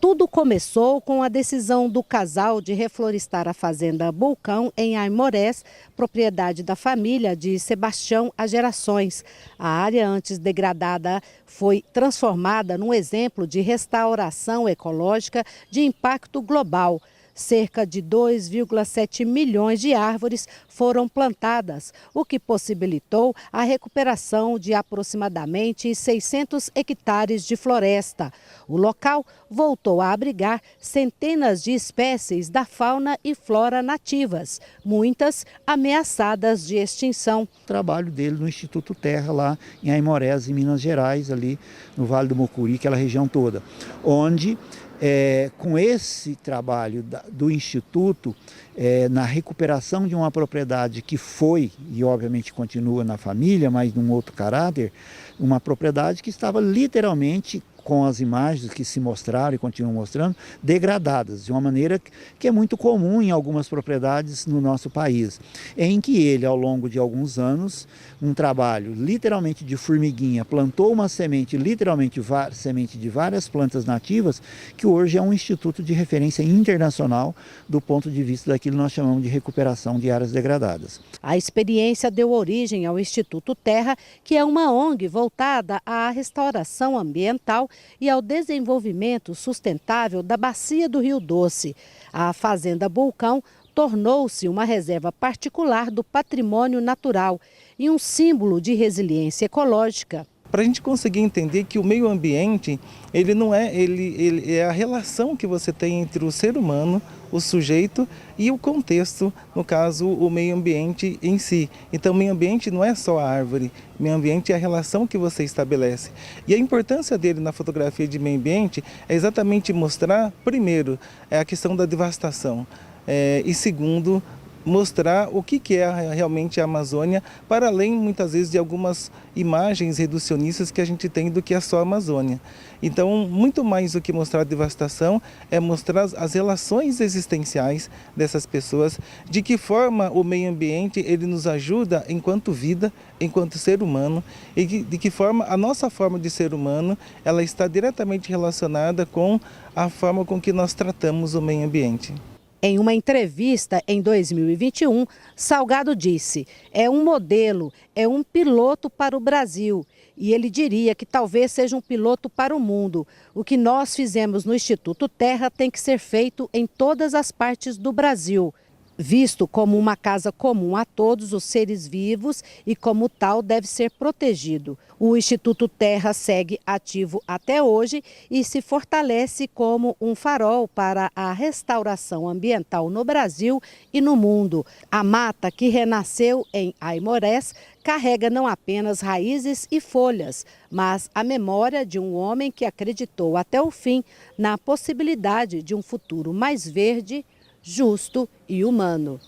Tudo começou com a decisão do casal de reflorestar a fazenda Bulcão em Aimorés, propriedade da família de Sebastião há gerações. A área antes degradada foi transformada num exemplo de restauração ecológica de impacto global. Cerca de 2,7 milhões de árvores foram plantadas, o que possibilitou a recuperação de aproximadamente 600 hectares de floresta. O local voltou a abrigar centenas de espécies da fauna e flora nativas, muitas ameaçadas de extinção. O trabalho dele no Instituto Terra, lá em Aimorés, em Minas Gerais, ali no Vale do Mucuri, aquela região toda, onde com esse trabalho do Instituto, na recuperação de uma propriedade que foi, e obviamente continua na família, mas num outro caráter, uma propriedade que estava literalmente, com as imagens que se mostraram e continuam mostrando, degradadas, de uma maneira que é muito comum em algumas propriedades no nosso país, em que ele, ao longo de alguns anos, um trabalho literalmente de formiguinha, plantou uma semente, literalmente semente de várias plantas nativas, que hoje é um instituto de referência internacional do ponto de vista daquilo que nós chamamos de recuperação de áreas degradadas. A experiência deu origem ao Instituto Terra, que é uma ONG voltada à restauração ambiental e ao desenvolvimento sustentável da bacia do Rio Doce. A Fazenda Bulcão tornou-se uma reserva particular do patrimônio natural e um símbolo de resiliência ecológica. Para a gente conseguir entender que o meio ambiente, ele é a relação que você tem entre o ser humano, o sujeito e o contexto, no caso, o meio ambiente em si. Então, o meio ambiente não é só a árvore, o meio ambiente é a relação que você estabelece. E a importância dele na fotografia de meio ambiente é exatamente mostrar, primeiro, a questão da devastação, e segundo, mostrar o que é realmente a Amazônia, para além, muitas vezes, de algumas imagens reducionistas que a gente tem do que é só a Amazônia. Então, muito mais do que mostrar a devastação, é mostrar as relações existenciais dessas pessoas, de que forma o meio ambiente ele nos ajuda enquanto vida, enquanto ser humano, e de que forma a nossa forma de ser humano ela está diretamente relacionada com a forma com que nós tratamos o meio ambiente. Em uma entrevista em 2021, Salgado disse: é um modelo, é um piloto para o Brasil. E ele diria que talvez seja um piloto para o mundo. O que nós fizemos no Instituto Terra tem que ser feito em todas as partes do Brasil. Visto como uma casa comum a todos os seres vivos e como tal deve ser protegido. O Instituto Terra segue ativo até hoje e se fortalece como um farol para a restauração ambiental no Brasil e no mundo. A mata que renasceu em Aimorés carrega não apenas raízes e folhas, mas a memória de um homem que acreditou até o fim na possibilidade de um futuro mais verde, justo e humano.